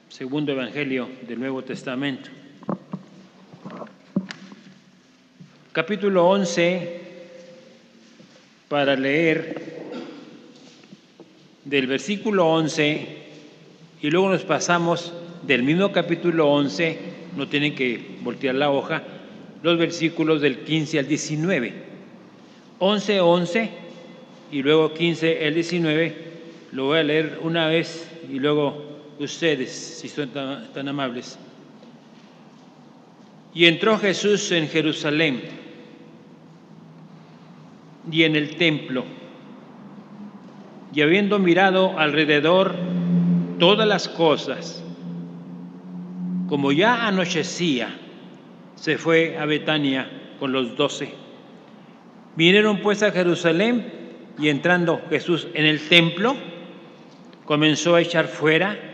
Segundo Evangelio del Nuevo Testamento. Capítulo 11, para leer del versículo 11 y luego nos pasamos del mismo capítulo 11, no tienen que voltear la hoja, los versículos del 15 al 19. 11 y luego 15 al 19, lo voy a leer una vez y luego ustedes, si son tan amables. Y entró Jesús en Jerusalén y en el templo, y habiendo mirado alrededor todas las cosas, como ya anochecía, se fue a Betania con los 12. Vinieron pues a Jerusalén, y entrando Jesús en el templo, comenzó a echar fuera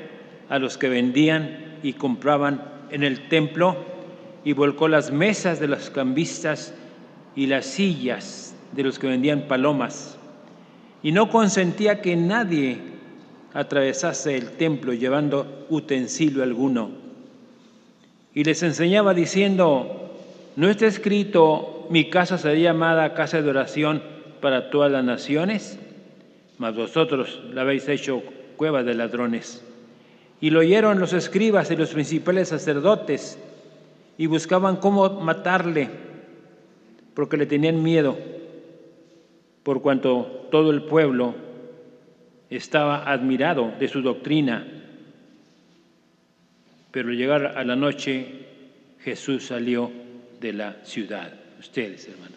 a los que vendían y compraban en el templo, y volcó las mesas de los cambistas y las sillas de los que vendían palomas, y no consentía que nadie atravesase el templo llevando utensilio alguno. Y les enseñaba diciendo: ¿no está escrito, mi casa será llamada casa de oración para todas las naciones? Mas vosotros la habéis hecho cueva de ladrones. Y lo oyeron los escribas y los principales sacerdotes, y buscaban cómo matarle, porque le tenían miedo, por cuanto todo el pueblo estaba admirado de su doctrina. Pero al llegar a la noche, Jesús salió de la ciudad. Ustedes, hermanos.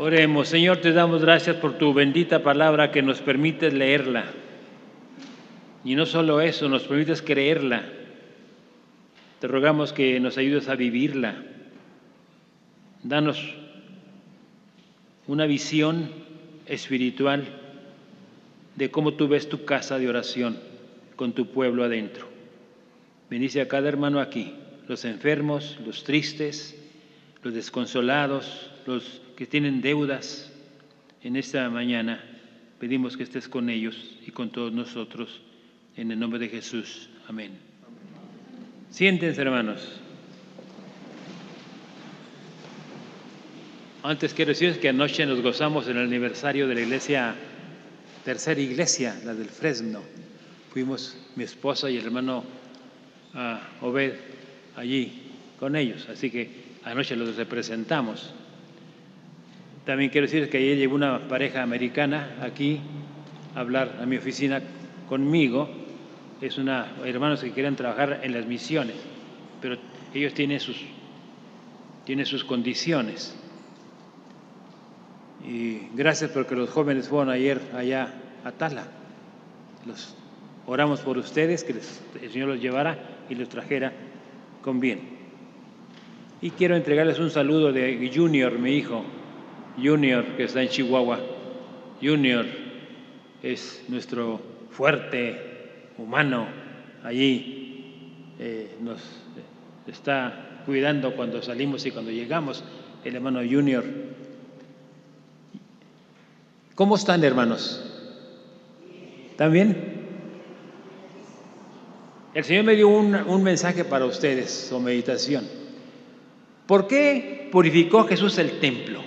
Oremos. Señor, te damos gracias por tu bendita palabra que nos permite leerla. Y no solo eso, nos permites creerla. Te rogamos que nos ayudes a vivirla. Danos una visión espiritual de cómo tú ves tu casa de oración con tu pueblo adentro. Bendice a cada hermano aquí, los enfermos, los tristes, los desconsolados, los que tienen deudas. En esta mañana pedimos que estés con ellos y con todos nosotros, en el nombre de Jesús. Amén. Siéntense, hermanos. Antes quiero decirles que anoche nos gozamos en el aniversario de la iglesia, tercera iglesia, la del Fresno. Fuimos mi esposa y el hermano Obed allí con ellos, así que anoche los representamos. También quiero decir que ayer llegó una pareja americana aquí a hablar a mi oficina conmigo. Es hermanos que quieren trabajar en las misiones, pero ellos tienen sus condiciones. Y gracias porque los jóvenes fueron ayer allá a Tala. Oramos por ustedes, que el Señor los llevara y los trajera con bien. Y quiero entregarles un saludo de Junior, mi hijo, Junior, que está en Chihuahua. Junior es nuestro fuerte humano allí. Nos está cuidando cuando salimos y cuando llegamos, el hermano Junior. ¿Cómo están, hermanos? ¿Están bien? El Señor me dio un mensaje para ustedes, o meditación. ¿Por qué purificó Jesús el templo?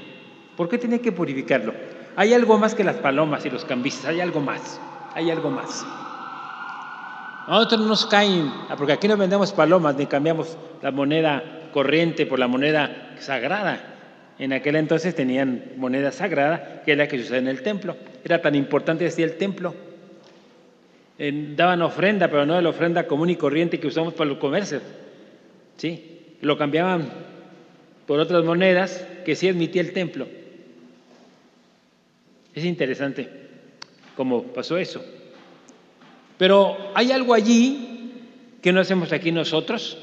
¿Por qué tenía que purificarlo? Hay algo más que las palomas y los cambistas, hay algo más, hay algo más. A nosotros no nos caen, porque aquí no vendemos palomas ni cambiamos la moneda corriente por la moneda sagrada. En aquel entonces tenían moneda sagrada, que es la que se usaba en el templo. Era tan importante así el templo. Daban ofrenda, pero no de la ofrenda común y corriente que usamos para los comercios. ¿Sí? Lo cambiaban por otras monedas que sí admitía el templo. Es interesante cómo pasó eso. Pero hay algo allí que no hacemos aquí nosotros.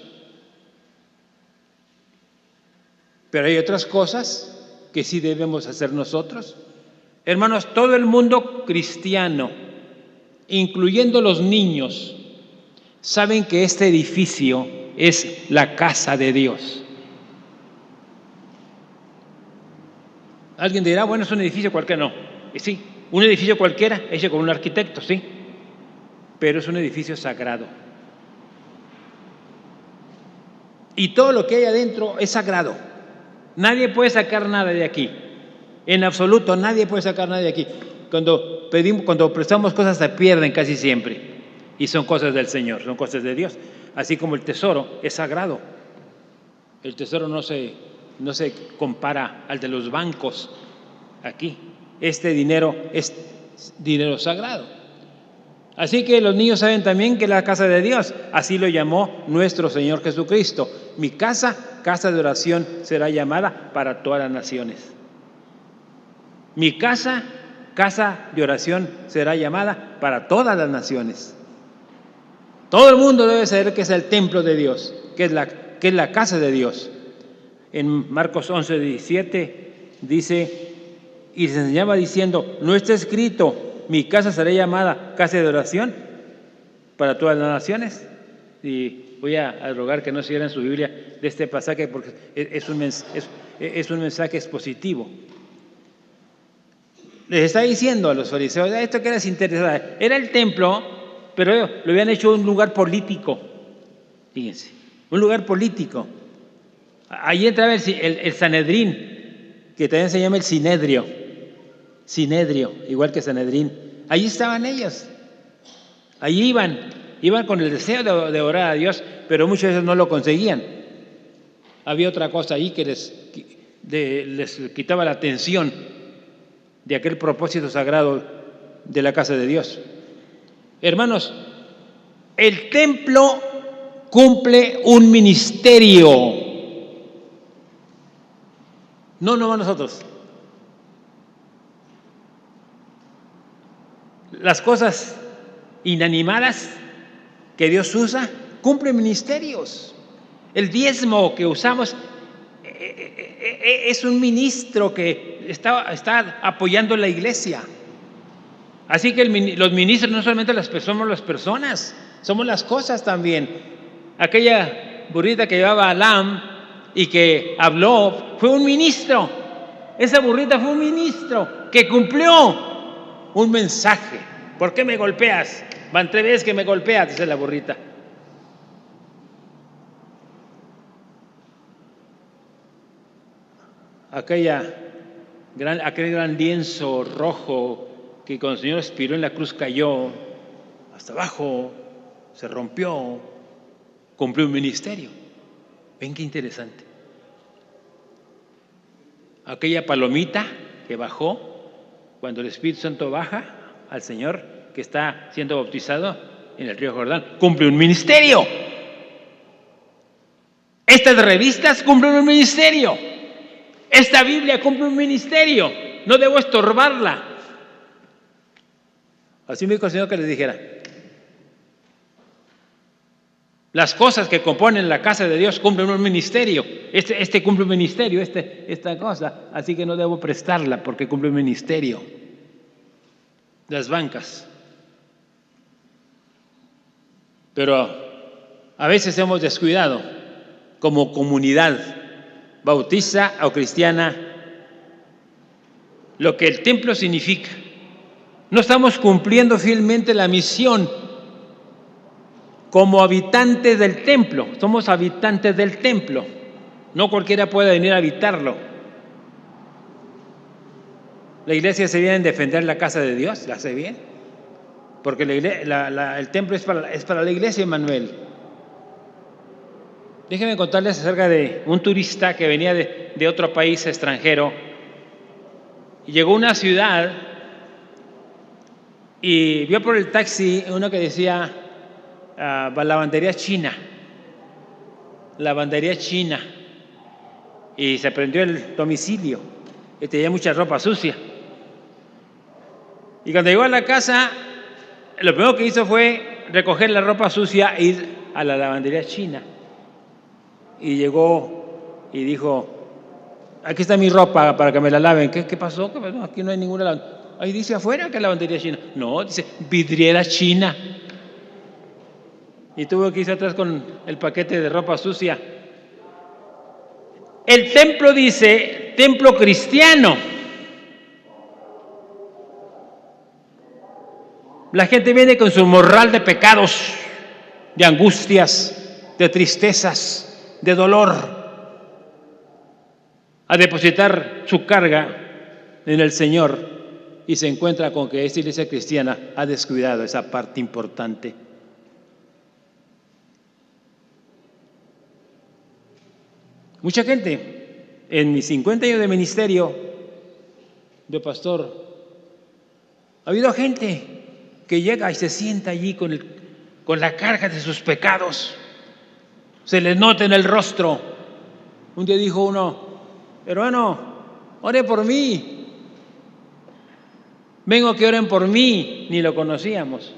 Pero hay otras cosas que sí debemos hacer nosotros. Hermanos, todo el mundo cristiano, incluyendo los niños, saben que este edificio es la casa de Dios. Alguien dirá, bueno, es un edificio cualquiera. No, sí, un edificio cualquiera hecho con un arquitecto, sí, pero es un edificio sagrado. Y todo lo que hay adentro es sagrado. Nadie puede sacar nada de aquí. En absoluto, nadie puede sacar nada de aquí. Cuando prestamos cosas se pierden casi siempre. Y son cosas del Señor, son cosas de Dios. Así como el tesoro es sagrado. El tesoro no se compara al de los bancos aquí. Este dinero es dinero sagrado. Así que los niños saben también que la casa de Dios, así lo llamó nuestro Señor Jesucristo. Mi casa, casa de oración, será llamada para todas las naciones. Mi casa, casa de oración, será llamada para todas las naciones. Todo el mundo debe saber que es el templo de Dios, que es la casa de Dios. En Marcos 11:17 dice, y se enseñaba diciendo, no está escrito, mi casa será llamada casa de oración para todas las naciones. Y voy a rogar que no cierren su Biblia de este pasaje porque es un mensaje expositivo. Les está diciendo a los fariseos, esto que les interesaba, era el templo, pero lo habían hecho un lugar político. Fíjense, un lugar político. Allí entraba el Sanedrín, que también se llama el Sinedrio, igual que Sanedrín. Allí estaban ellos. Allí iban con el deseo de orar a Dios, pero muchas veces no lo conseguían. Había otra cosa ahí que les quitaba la atención de aquel propósito sagrado de la casa de Dios. Hermanos, el templo cumple un ministerio. No nosotros. Las cosas inanimadas que Dios usa cumplen ministerios. El diezmo que usamos es un ministro que está apoyando la iglesia. Así que los ministros no solamente somos las personas, somos las cosas también. Aquella burrita que llevaba a Balaam y que habló fue un ministro. Esa burrita fue un ministro que cumplió un mensaje. ¿Por qué me golpeas? Van 3 veces que me golpeas, dice la burrita. Aquel gran lienzo rojo que cuando el Señor expiró en la cruz cayó hasta abajo, se rompió, cumplió un ministerio. Ven qué interesante. Aquella palomita que bajó cuando el Espíritu Santo baja al Señor que está siendo bautizado en el río Jordán, cumple un ministerio. Estas revistas cumplen un ministerio. Esta Biblia cumple un ministerio. No debo estorbarla. Así me dijo el Señor que les dijera. Las cosas que componen la casa de Dios cumplen un ministerio. Este cumple un ministerio, esta cosa. Así que no debo prestarla porque cumple un ministerio. Las bancas. Pero a veces hemos descuidado como comunidad bautista o cristiana lo que el templo significa. No estamos cumpliendo fielmente la misión como habitantes del templo. Somos habitantes del templo. No cualquiera puede venir a habitarlo. La iglesia se viene a defender la casa de Dios, la hace bien. Porque el templo es para la iglesia, Emmanuel. Déjenme contarles acerca de un turista que venía de otro país extranjero y llegó a una ciudad y vio por el taxi uno que decía lavandería china, lavandería china, y se prendió el domicilio y tenía mucha ropa sucia. Y cuando llegó a la casa, lo primero que hizo fue recoger la ropa sucia e ir a la lavandería china. Y llegó y dijo: aquí está mi ropa para que me la laven. ¿Qué pasó? Aquí no hay ninguna lavandería. Ahí dice afuera que es lavandería china. No, dice vidriera china. Y tuvo que irse atrás con el paquete de ropa sucia. El templo dice templo cristiano. La gente viene con su morral de pecados, de angustias, de tristezas, de dolor, a depositar su carga en el Señor, y se encuentra con que esta iglesia cristiana ha descuidado esa parte importante. Mucha gente, en mis 50 años de ministerio de pastor, ha habido gente que llega y se sienta allí con la carga de sus pecados. Se les nota en el rostro. Un día dijo uno: hermano, ore por mí. Vengo a que oren por mí. Ni lo conocíamos.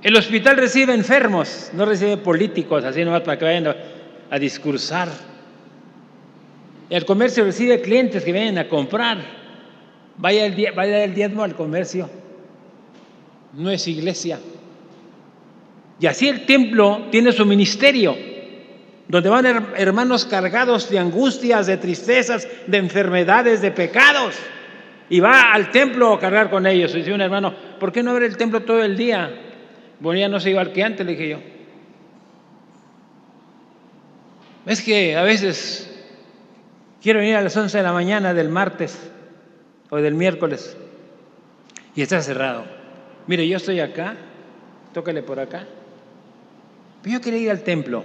El hospital recibe enfermos, no recibe políticos, así nomás para que vayan a discursar. El comercio recibe clientes que vienen a comprar. Vaya el diezmo al comercio. No es iglesia. Y así el templo tiene su ministerio, donde van hermanos cargados de angustias, de tristezas, de enfermedades, de pecados. Y va al templo a cargar con ellos. Y dice un hermano: ¿por qué no abre el templo todo el día? Bueno, ya no sé igual que antes, le dije yo. Es que a veces quiero venir a las 11 de la mañana del martes o del miércoles y está cerrado. Mire, yo estoy acá, tócale por acá. Pero yo quería ir al templo.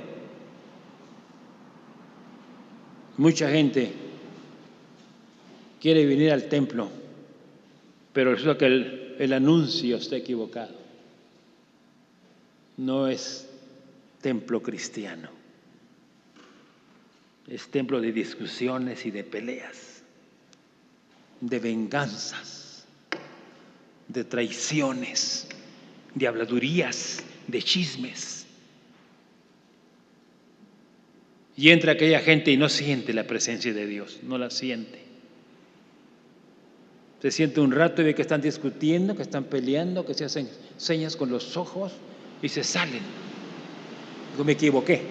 Mucha gente quiere venir al templo, pero resulta que el anuncio está equivocado. No es templo cristiano. Es templo de discusiones y de peleas, de venganzas, de traiciones, de habladurías, de chismes. Y entra aquella gente y no siente la presencia de Dios, no la siente. Se siente un rato y ve que están discutiendo, que están peleando, que se hacen señas con los ojos y se salen. Digo: me equivoqué.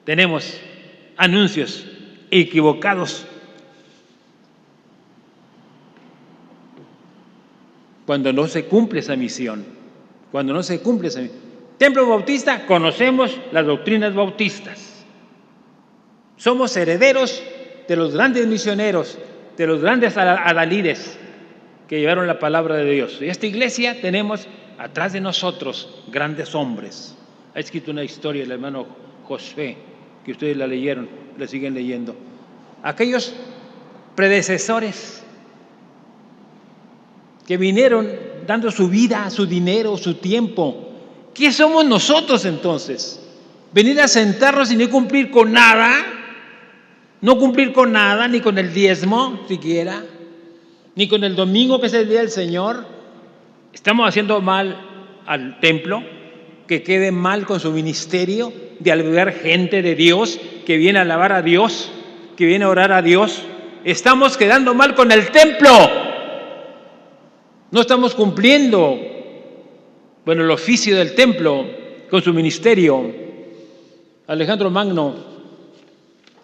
Tenemos anuncios equivocados. Cuando no se cumple esa misión, cuando no se cumple esa misión. Templo Bautista, conocemos las doctrinas bautistas. Somos herederos de los grandes misioneros, de los grandes adalides que llevaron la palabra de Dios. Y esta iglesia tenemos atrás de nosotros grandes hombres. Ha escrito una historia el hermano Josué, que ustedes la leyeron, la siguen leyendo. Aquellos predecesores que vinieron dando su vida, su dinero, su tiempo. ¿Qué somos nosotros entonces? ¿Venir a sentarnos y no cumplir con nada? No cumplir con nada, ni con el diezmo siquiera, ni con el domingo, que es el día del Señor. Estamos haciendo mal al templo, que quede mal con su ministerio de albergar gente de Dios que viene a alabar a Dios, que viene a orar a Dios. Estamos quedando mal con el templo. No estamos cumpliendo, bueno, el oficio del templo con su ministerio. Alejandro Magno,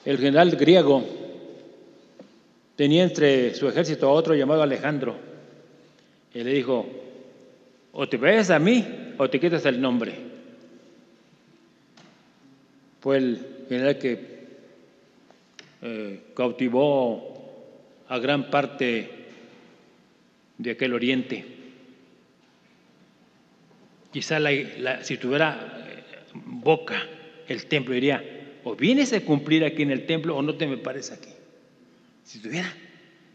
el general griego, tenía entre su ejército a otro llamado Alejandro. Y le dijo: o te pareces a mí o te quitas el nombre. Fue el general que cautivó a gran parte de aquel oriente. Quizá si tuviera boca el templo, diría: o vienes a cumplir aquí en el templo o no te me pares aquí. Si tuviera,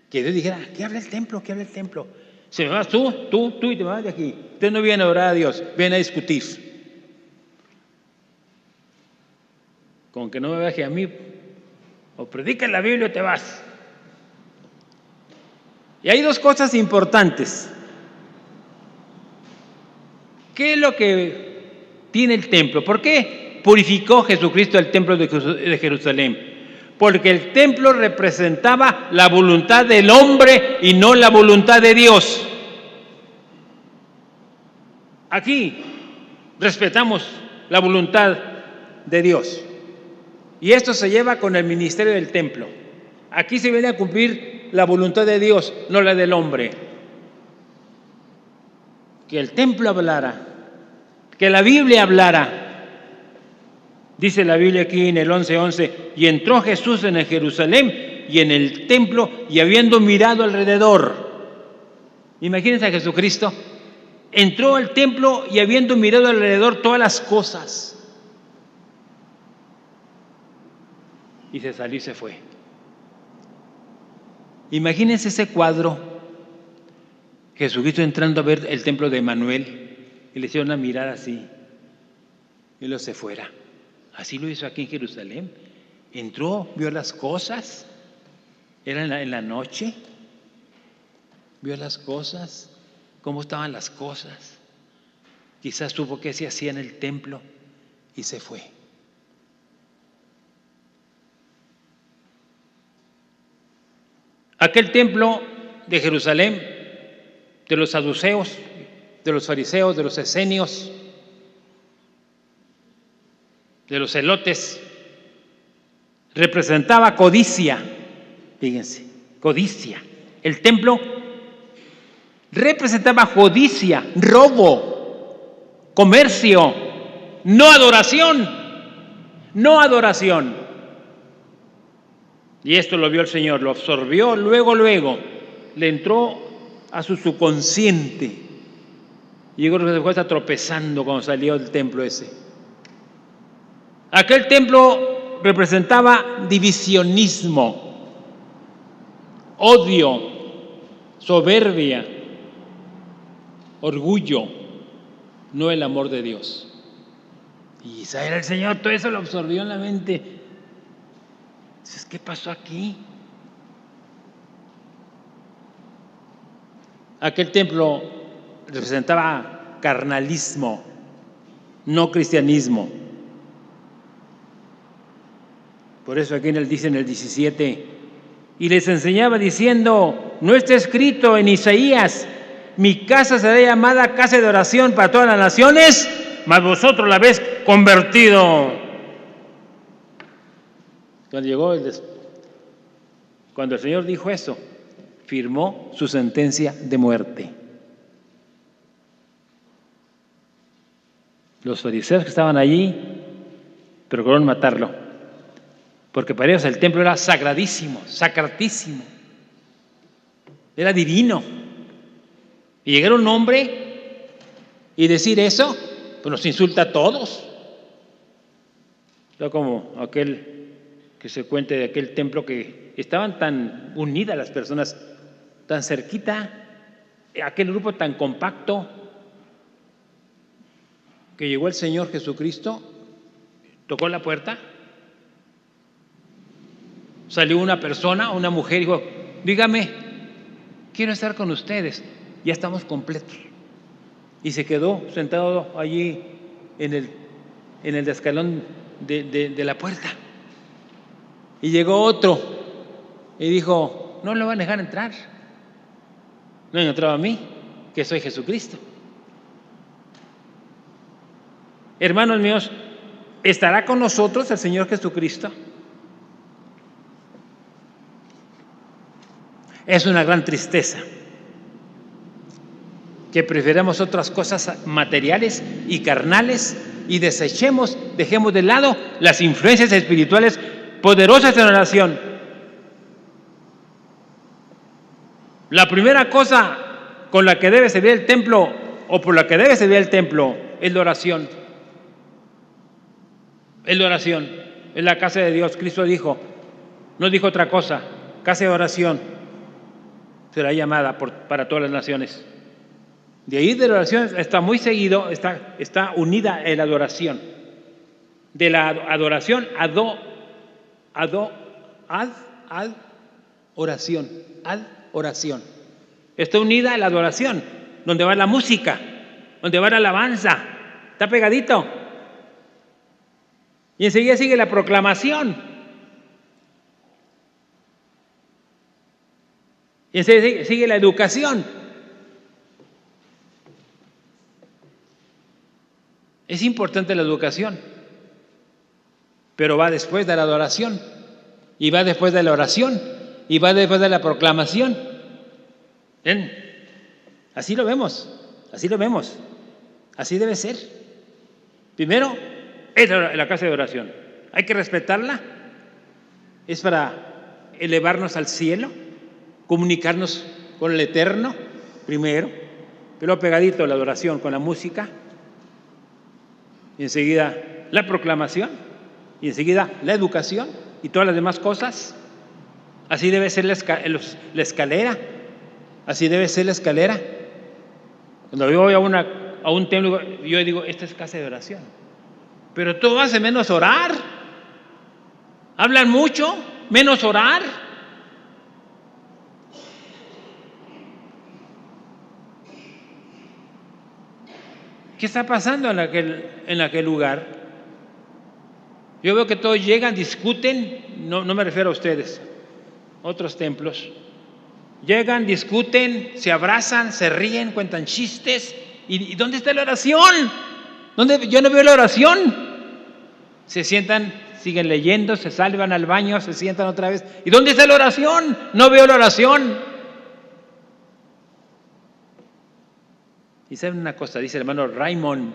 que Dios dijera: ¿qué habla el templo? ¿Qué habla el templo? Se me vas tú y te vas de aquí. Ustedes no vienen a orar a Dios, vienen a discutir. Con que no me baje a mí, o predicas la Biblia o te vas. Y hay dos cosas importantes. ¿Qué es lo que tiene el templo? ¿Por qué purificó Jesucristo el templo de Jerusalén? Porque el templo representaba la voluntad del hombre y no la voluntad de Dios. Aquí respetamos la voluntad de Dios. Y esto se lleva con el ministerio del templo. Aquí se viene a cumplir la voluntad de Dios, no la del hombre. Que el templo hablara, que la Biblia hablara. Dice la Biblia aquí en el 11:11, y entró Jesús en el Jerusalén y en el templo, y habiendo mirado alrededor. Imagínense a Jesucristo. Entró al templo y habiendo mirado alrededor todas las cosas. Y se salió y se fue. Imagínense ese cuadro. Jesucristo entrando a ver el templo de Emanuel y le hicieron una mirada así. Y luego se fuera. Así lo hizo aquí en Jerusalén. Entró, vio las cosas. Era en la noche. Vio las cosas. Cómo estaban las cosas. Quizás supo qué se hacía en el templo y se fue. Aquel templo de Jerusalén, de los saduceos, de los fariseos, de los esenios, de los celotes, representaba codicia. Fíjense, codicia. El templo representaba codicia, robo, comercio, no adoración, no adoración. Y esto lo vio el Señor, lo absorbió luego, le entró a su subconsciente. Y yo creo que se fue hasta tropezando cuando salió del templo ese. Aquel templo representaba divisionismo, odio, soberbia, orgullo, no el amor de Dios. Y Israel, el Señor, todo eso lo absorbió en la mente. Entonces, ¿qué pasó aquí? Aquel templo representaba carnalismo, no cristianismo. Por eso aquí dice en el 17, y les enseñaba diciendo: no está escrito en Isaías, mi casa será llamada casa de oración para todas las naciones, mas vosotros la habéis convertido. Cuando el Señor dijo eso, firmó su sentencia de muerte. Los fariseos que estaban allí procuraron matarlo, porque para ellos el templo era sagradísimo, sacratísimo, era divino. Y llegar un hombre y decir eso, pues nos insulta a todos. No como aquel que se cuente de aquel templo que estaban tan unidas las personas, tan cerquita, aquel grupo tan compacto, que llegó el Señor Jesucristo, tocó la puerta, salió una persona, una mujer, y dijo: dígame, quiero estar con ustedes, ya estamos completos. Y se quedó sentado allí en el escalón de la puerta. Y llegó otro y dijo: no lo van a dejar entrar. No han entrado a mí, que soy Jesucristo. Hermanos míos, ¿estará con nosotros el Señor Jesucristo? Es una gran tristeza. que prefiramos otras cosas materiales y carnales y dejemos de lado las influencias espirituales poderosas en oración. La primera cosa con la que debe servir el templo, o por la que debe servir el templo, es la oración. Es la oración, es la casa de Dios. Cristo dijo, no dijo otra cosa, casa de oración será llamada para todas las naciones. De ahí de la oración está muy seguido, está unida en la adoración. De la adoración ad oración. Está unida a la adoración, donde va la música, donde va la alabanza. Está pegadito. Y enseguida sigue la proclamación. Y enseguida sigue la educación. Es importante la educación, pero va después de la adoración, y va después de la oración, y va después de la proclamación. ¿Ven? Así lo vemos, así debe ser. Primero, es la casa de oración. Hay que respetarla, es para elevarnos al cielo, comunicarnos con el Eterno, primero, pero pegadito la adoración con la música, y enseguida la proclamación, y enseguida la educación y todas las demás cosas. Así debe ser la escalera. Así debe ser la escalera. Cuando yo voy a un templo, yo digo, esta es casa de oración. Pero todo hace menos orar. Hablan mucho, menos orar. ¿Qué está pasando en aquel lugar? Yo veo que todos llegan, discuten, no me refiero a ustedes, otros templos. Llegan, discuten, se abrazan, se ríen, cuentan chistes. ¿Y dónde está la oración? Yo no veo la oración. Se sientan, siguen leyendo, se salen, van al baño, se sientan otra vez. ¿Y dónde está la oración? No veo la oración. Y saben una cosa, dice el hermano Raymond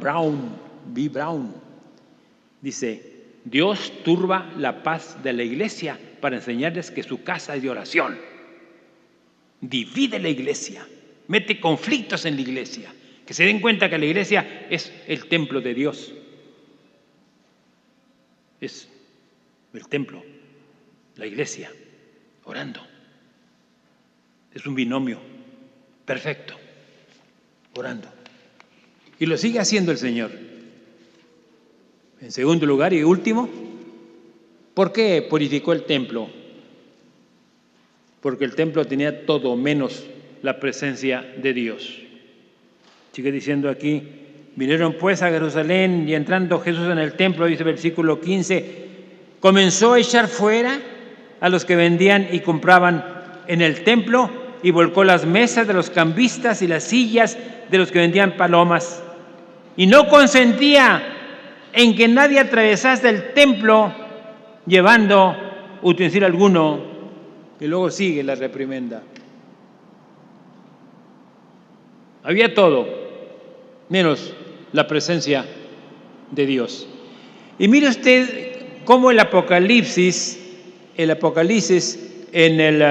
B. Brown, dice, Dios turba la paz de la iglesia para enseñarles que su casa es de oración. Divide la iglesia, mete conflictos en la iglesia, que se den cuenta que la iglesia es el templo de Dios. Es el templo, la iglesia, orando. Es un binomio perfecto, orando. Y lo sigue haciendo el Señor. En segundo lugar y último, ¿por qué purificó el templo? Porque el templo tenía todo menos la presencia de Dios. Sigue diciendo aquí, vinieron pues a Jerusalén y entrando Jesús en el templo, dice el versículo 15, comenzó a echar fuera a los que vendían y compraban en el templo y volcó las mesas de los cambistas y las sillas de los que vendían palomas. Y no consentía en que nadie atravesase el templo llevando utensilio alguno. Y luego sigue la reprimenda. Había todo, menos la presencia de Dios. Y mire usted cómo el Apocalipsis en el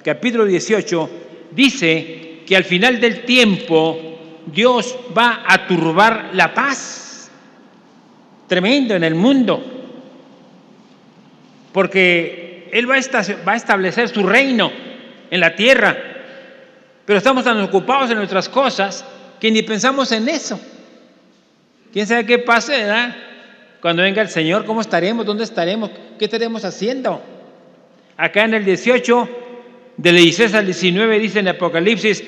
capítulo 18 dice que al final del tiempo Dios va a turbar la paz. Tremendo en el mundo. Porque Él va a establecer su reino en la tierra, pero estamos tan ocupados en nuestras cosas que ni pensamos en eso. ¿Quién sabe qué pase, verdad? Cuando venga el Señor, ¿cómo estaremos? ¿Dónde estaremos? ¿Qué estaremos haciendo? Acá en el 18, del 16 al 19, dice en Apocalipsis,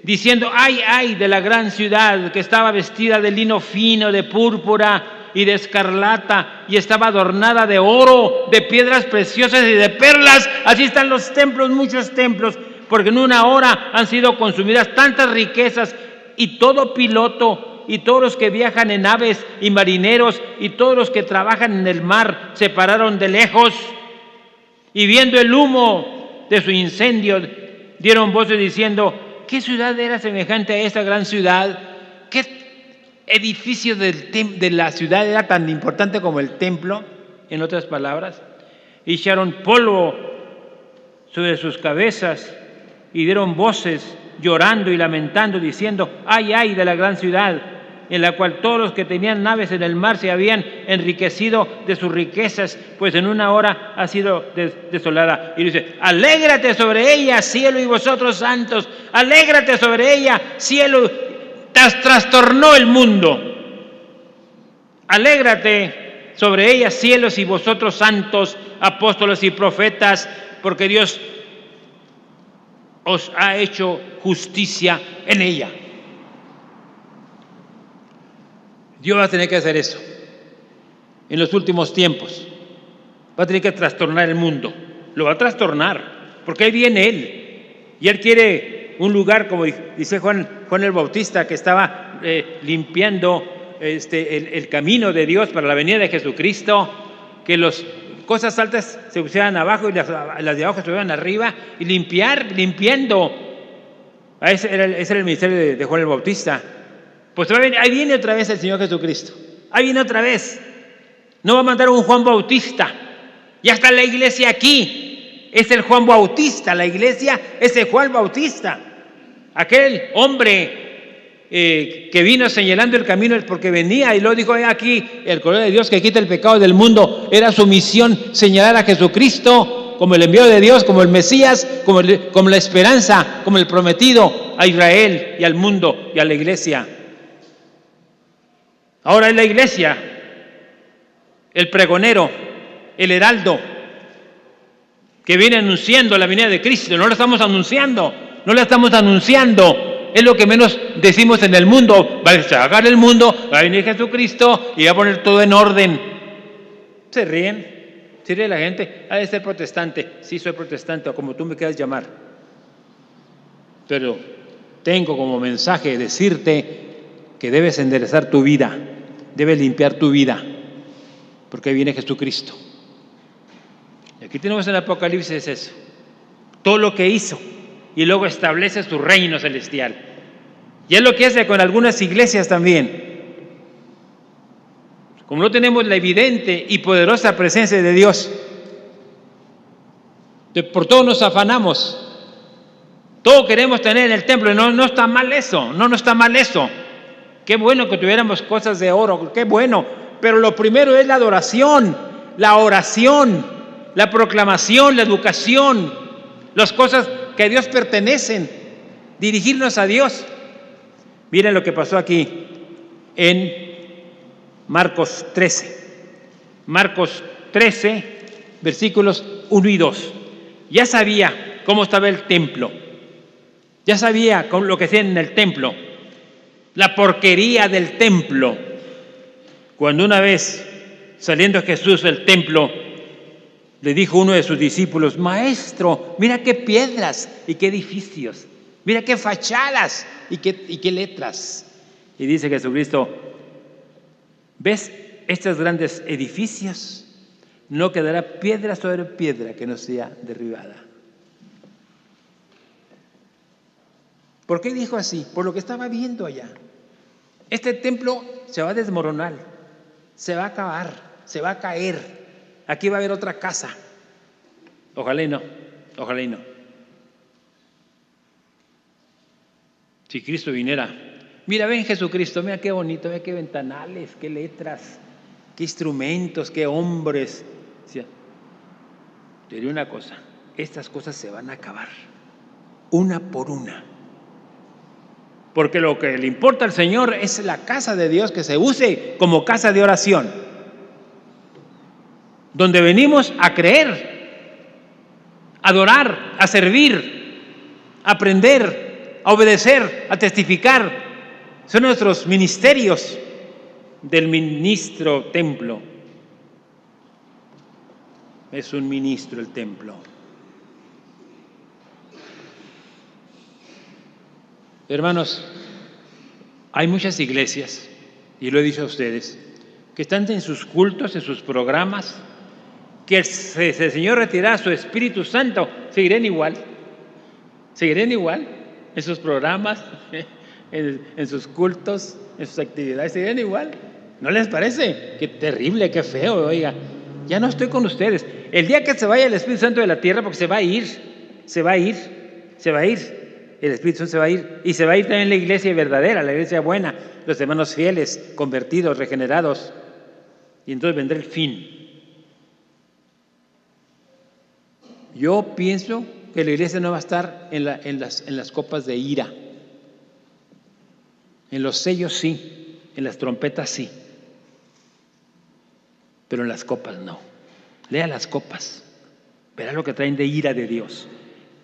diciendo, ay de la gran ciudad que estaba vestida de lino fino, de púrpura y de escarlata, y estaba adornada de oro, de piedras preciosas y de perlas. Así están los templos, muchos templos, porque en una hora han sido consumidas tantas riquezas, y todo piloto, y todos los que viajan en aves, y marineros, y todos los que trabajan en el mar, se pararon de lejos, y viendo el humo de su incendio, dieron voces diciendo, ¿qué ciudad era semejante a esta gran ciudad? ¿Qué edificio de la ciudad era tan importante como el templo? En otras palabras, y echaron polvo sobre sus cabezas y dieron voces llorando y lamentando, diciendo: ay, ay de la gran ciudad, en la cual todos los que tenían naves en el mar se habían enriquecido de sus riquezas, pues en una hora ha sido desolada. Y dice: alégrate sobre ella, cielo, y vosotros santos, alégrate sobre ella, cielo. Trastornó el mundo. Alégrate sobre ella, cielos, y vosotros santos, apóstoles y profetas, porque Dios os ha hecho justicia en ella. Dios va a tener que hacer eso en los últimos tiempos. Va a tener que trastornar el mundo. Lo va a trastornar, porque ahí viene Él. Y Él quiere un lugar, como dice Juan el Bautista, que estaba limpiando el camino de Dios para la venida de Jesucristo, que las cosas altas se pusieran abajo y las de abajo se subieran arriba, y limpiando. Ese era el ministerio de Juan el Bautista. Pues ahí viene otra vez el Señor Jesucristo. Ahí viene otra vez. No va a mandar un Juan Bautista. Ya está la iglesia aquí. Es el Juan Bautista. La iglesia es el Juan Bautista. Aquel hombre que vino señalando el camino porque venía y luego dijo: aquí el Cordero de Dios que quita el pecado del mundo. Era su misión señalar a Jesucristo como el enviado de Dios, como el Mesías, como la esperanza, como el prometido a Israel y al mundo y a la iglesia. Ahora es la iglesia, el pregonero, el heraldo, que viene anunciando la venida de Cristo. No la estamos anunciando. Es lo que menos decimos en el mundo. Va a sacar el mundo, va a venir Jesucristo y va a poner todo en orden. Se ríen la gente. Ha de ser protestante. Sí, soy protestante, o como tú me quieras llamar. Pero tengo como mensaje decirte que debes enderezar tu vida, debes limpiar tu vida, porque viene Jesucristo. Y aquí tenemos en el Apocalipsis eso, todo lo que hizo, y luego establece su reino celestial. Y es lo que hace con algunas iglesias también. Como no tenemos la evidente y poderosa presencia de Dios, por todo nos afanamos. Todo queremos tener en el templo. No está mal eso. No está mal eso. Qué bueno que tuviéramos cosas de oro. Qué bueno. Pero lo primero es la adoración, la oración, la proclamación, la educación, las cosas que a Dios pertenecen. Dirigirnos a Dios. Miren lo que pasó aquí en Marcos 13. Marcos 13, versículos 1 y 2. Ya sabía cómo estaba el templo. Ya sabía con lo que hacían en el templo, la porquería del templo. Cuando una vez, saliendo Jesús del templo, le dijo uno de sus discípulos: Maestro, mira qué piedras y qué edificios, mira qué fachadas y qué letras. Y dice Jesucristo: ¿ves estos grandes edificios? No quedará piedra sobre piedra que no sea derribada. ¿Por qué dijo así? Por lo que estaba viendo allá. Este templo se va a desmoronar, se va a acabar, se va a caer. Aquí va a haber otra casa. Ojalá y no, ojalá y no. Si Cristo viniera, mira, ven Jesucristo, mira qué bonito, mira qué ventanales, qué letras, qué instrumentos, qué hombres. Te diré una cosa, estas cosas se van a acabar, una por una. Porque lo que le importa al Señor es la casa de Dios, que se use como casa de oración, donde venimos a creer, a adorar, a servir, a aprender, a obedecer, a testificar. Son nuestros ministerios del ministro templo. Es un ministro el templo. Hermanos, hay muchas iglesias, y lo he dicho a ustedes, que están en sus cultos, en sus programas, que si el Señor retirara su Espíritu Santo, seguirán igual. en sus programas, en sus cultos, en sus actividades, siguen igual. ¿No les parece? Qué terrible, qué feo, oiga. Ya no estoy con ustedes. El día que se vaya el Espíritu Santo de la tierra, porque se va a ir. El Espíritu Santo se va a ir. Y se va a ir también la iglesia verdadera, la iglesia buena, los hermanos fieles, convertidos, regenerados. Y entonces vendrá el fin. Yo pienso que la iglesia no va a estar en las copas de ira. En los sellos sí, en las trompetas sí, pero en las copas no. Lea las copas, verá lo que traen de ira de Dios.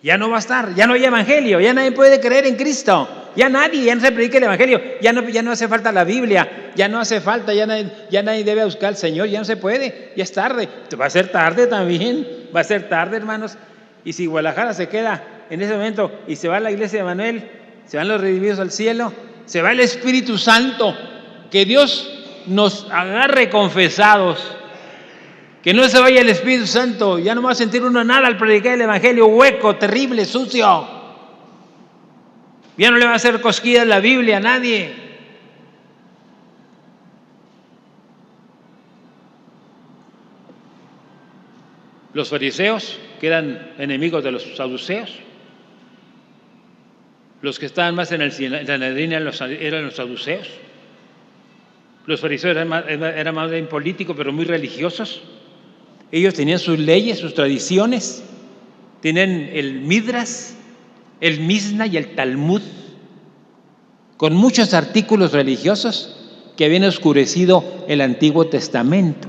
Ya no va a estar, ya no hay evangelio, ya nadie puede creer en Cristo, ya no se predica el evangelio, ya no hace falta la Biblia, ya no hace falta, ya nadie debe buscar al Señor, ya no se puede, ya es tarde. Va a ser tarde también, va a ser tarde, hermanos. Y si Guadalajara se queda en ese momento y se va a la iglesia de Manuel, se van los redimidos al cielo, se va el Espíritu Santo, que Dios nos agarre confesados, que no se vaya el Espíritu Santo, ya no va a sentir uno nada al predicar el evangelio, hueco, terrible, sucio. Ya no le va a hacer cosquillas la Biblia a nadie. Los fariseos, que eran enemigos de los saduceos, los que estaban más en el Sanedrín eran los saduceos. Los fariseos eran más bien políticos, pero muy religiosos. Ellos tenían sus leyes, sus tradiciones, tenían el Midras, el Misna y el Talmud, con muchos artículos religiosos que habían oscurecido el Antiguo Testamento.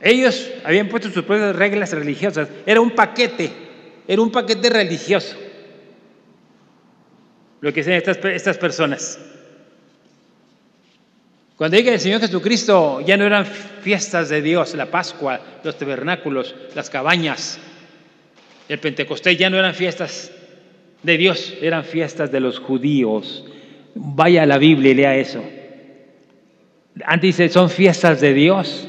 Ellos habían puesto sus propias reglas religiosas, era un paquete religioso lo que hacían estas personas. Cuando llega el Señor Jesucristo, ya no eran fiestas de Dios, la Pascua, los tabernáculos, las cabañas, el Pentecostés, ya no eran fiestas de Dios, eran fiestas de los judíos. Vaya a la Biblia y lea eso. Antes dice, son fiestas de Dios.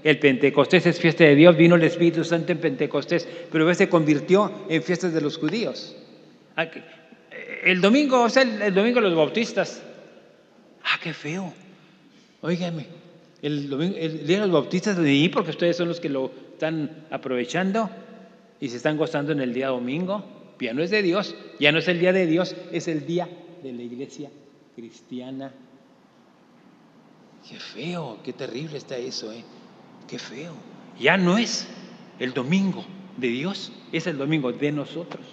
El Pentecostés es fiesta de Dios, vino el Espíritu Santo en Pentecostés, pero se convirtió en fiestas de los judíos. El domingo, el domingo los bautistas. Qué feo. Óigame, el día de los bautistas de mí, porque ustedes son los que lo están aprovechando y se están gozando en el día domingo. Ya no es de Dios, ya no es el día de Dios, es el día de la iglesia cristiana. Qué feo, qué terrible está eso, qué feo. Ya no es el domingo de Dios, es el domingo de nosotros.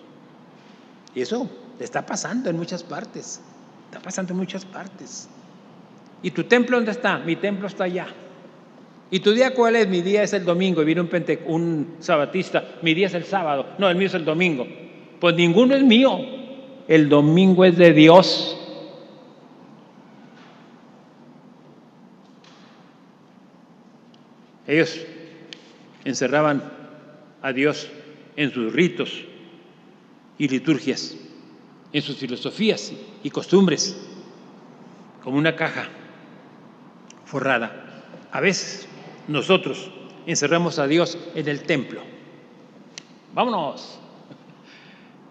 Y eso está pasando en muchas partes, ¿Y tu templo dónde está? Mi templo está allá. ¿Y tu día cuál es? Mi día es el domingo. Y viene un sabatista, mi día es el sábado. No, el mío es el domingo. Pues ninguno es mío. El domingo es de Dios. Ellos encerraban a Dios en sus ritos y liturgias, en sus filosofías y costumbres, como una caja forrada. A veces nosotros encerramos a Dios en el templo. Vámonos.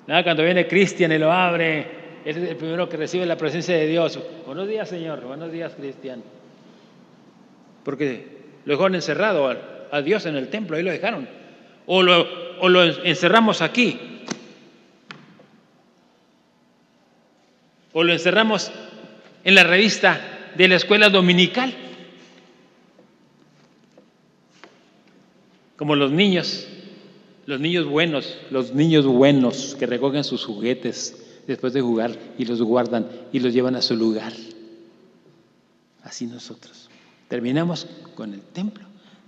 Cuando viene Cristian y lo abre, él es el primero que recibe la presencia de Dios. Buenos días, Señor. Buenos días, Cristian. Porque lo dejaron encerrado a Dios en el templo, ahí lo dejaron. O lo encerramos aquí. O lo encerramos en la revista de la escuela dominical. Como los niños buenos que recogen sus juguetes después de jugar y los guardan y los llevan a su lugar. Así nosotros. Terminamos con el templo,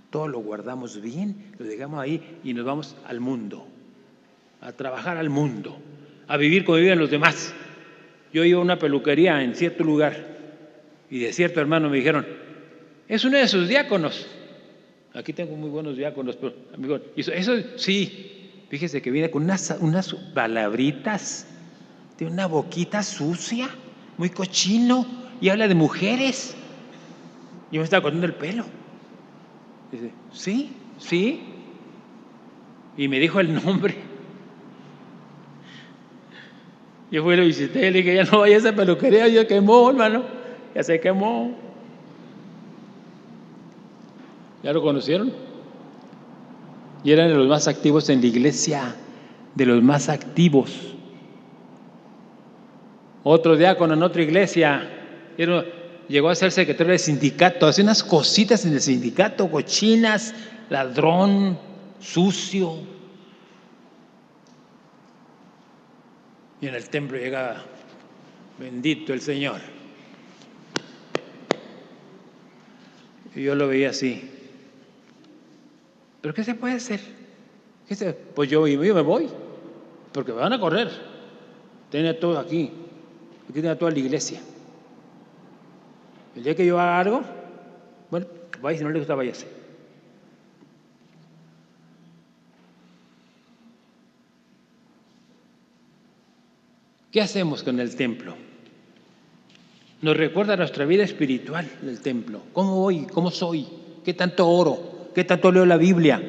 todo lo guardamos bien, lo dejamos ahí y nos vamos al mundo, a trabajar al mundo, a vivir como viven los demás. Yo iba a una peluquería en cierto lugar y de cierto hermano me dijeron, es uno de sus diáconos. Aquí tengo muy buenos diáconos, pero amigo, eso sí, fíjese que viene con unas palabritas, de una boquita sucia, muy cochino, y habla de mujeres. Yo me estaba cortando el pelo. Dice, sí, Sí. Y me dijo el nombre. Yo fui y lo visité, le dije, ya no vaya a esa peluquería, ya quemó, hermano, ya se quemó. ¿Ya lo conocieron? Y eran de los más activos en la iglesia, de los más activos. Otro diácono en otra iglesia, llegó a ser secretario del sindicato, hacía unas cositas en el sindicato, cochinas, ladrón, sucio. Y en el templo llegaba, bendito el Señor. Y yo lo veía así. ¿Pero qué se puede hacer? Pues yo me voy, porque me van a correr. Tenía todo aquí tenía toda la iglesia. El día que yo haga algo, bueno, vaya, si no le gusta, váyase. ¿Qué hacemos con el templo? Nos recuerda nuestra vida espiritual del templo. ¿Cómo voy? ¿Cómo soy? ¿Qué tanto oro? ¿Qué tanto leo la Biblia?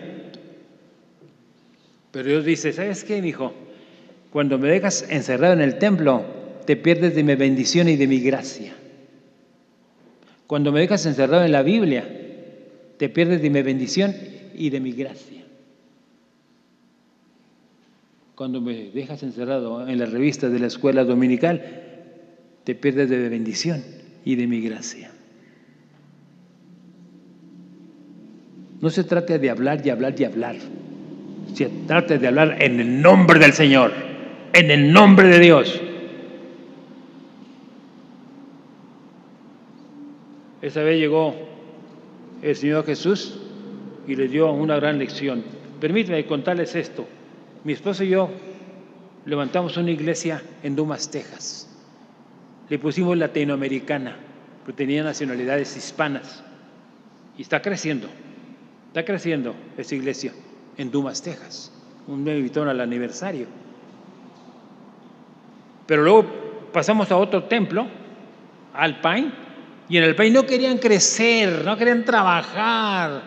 Pero Dios dice, ¿sabes qué, mijo? Cuando me dejas encerrado en el templo, te pierdes de mi bendición y de mi gracia. Cuando me dejas encerrado en la Biblia, te pierdes de mi bendición y de mi gracia. Cuando me dejas encerrado en las revistas de la escuela dominical, te pierdes de mi bendición y de mi gracia. No se trata de hablar y hablar y hablar. Se trata de hablar en el nombre del Señor, en el nombre de Dios. Esa vez llegó el Señor Jesús y les dio una gran lección. Permítanme contarles esto. Mi esposo y yo levantamos una iglesia en Dumas, Texas. Le pusimos latinoamericana, porque tenía nacionalidades hispanas. Y está creciendo esa iglesia en Dumas, Texas. Me invitaron al aniversario. Pero luego pasamos a otro templo, Alpine, y en Alpine no querían crecer, no querían trabajar.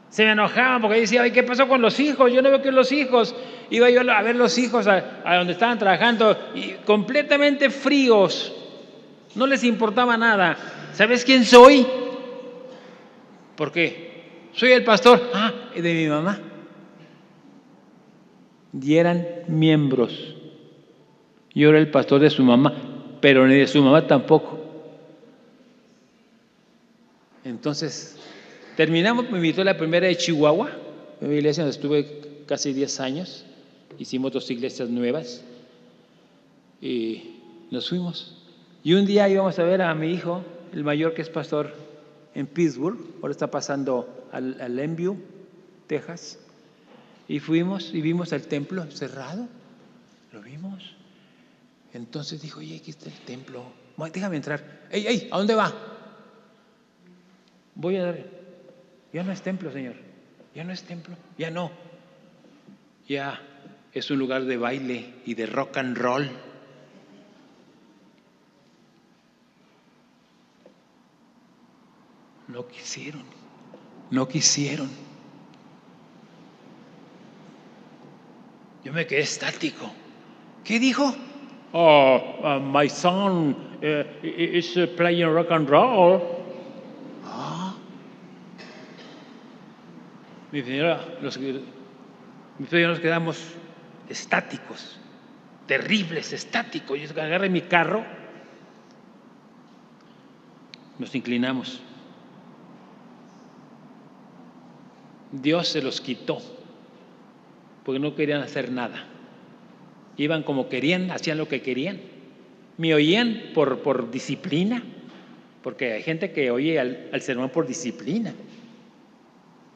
Se me enojaban porque decía, ay, ¿qué pasó con los hijos? Yo no veo que los hijos. Iba yo a ver los hijos a donde estaban trabajando y completamente fríos. No les importaba nada. ¿Sabes quién soy? ¿Por qué? Soy el pastor de mi mamá. Y eran miembros. Yo era el pastor de su mamá, pero ni de su mamá tampoco. Entonces, terminamos, me invitó la primera de Chihuahua, en mi iglesia donde estuve casi 10 años. Hicimos 2 iglesias nuevas y nos fuimos. Y un día íbamos a ver a mi hijo, el mayor, que es pastor en Pittsburgh, ahora está pasando a Longview, Texas, y fuimos y vimos el templo cerrado, lo vimos. Entonces dijo, oye, aquí está el templo, déjame entrar. ¡Ey, ¿a dónde va? Voy a dar. Ya no es templo, Señor, ya no es templo, ya no. Ya es un lugar de baile y de rock and roll. No quisieron. Yo me quedé estático. ¿Qué dijo? My son is playing rock and roll. Mi señora, nos quedamos estáticos, terribles, estáticos. Yo agarré mi carro, nos inclinamos. Dios se los quitó, porque no querían hacer nada. Iban como querían, hacían lo que querían. Me oían por disciplina, porque hay gente que oye al sermón por disciplina.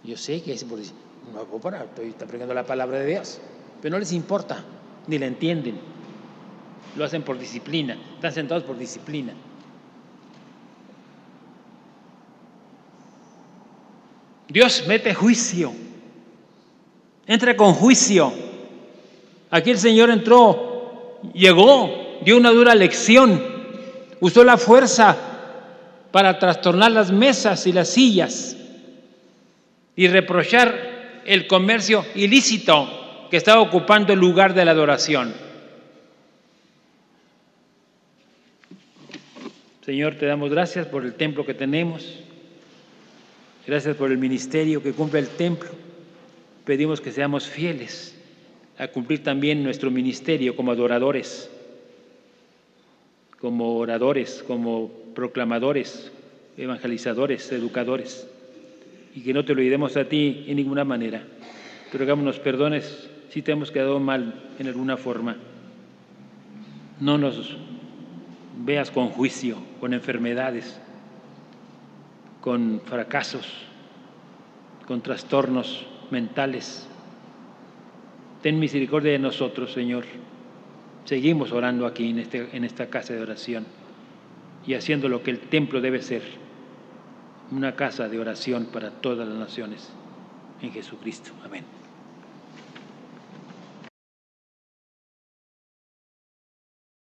Yo sé que es por disciplina. Estoy predicando la palabra de Dios, pero no les importa, ni la entienden. Lo hacen por disciplina, están sentados por disciplina. Dios mete juicio, entra con juicio. Aquí el Señor entró, llegó, dio una dura lección, usó la fuerza para trastornar las mesas y las sillas y reprochar el comercio ilícito que está ocupando el lugar de la adoración. Señor, te damos gracias por el templo que tenemos, gracias por el ministerio que cumple el templo. Pedimos que seamos fieles a cumplir también nuestro ministerio como adoradores, como oradores, como proclamadores, evangelizadores, educadores, y que no te olvidemos a ti en ninguna manera. Te rogamos nos perdones si te hemos quedado mal en alguna forma. No nos veas con juicio, con enfermedades, con fracasos, con trastornos mentales. Ten misericordia de nosotros, Señor. Seguimos orando aquí en esta casa de oración y haciendo lo que el templo debe ser, una casa de oración para todas las naciones. En Jesucristo. Amén.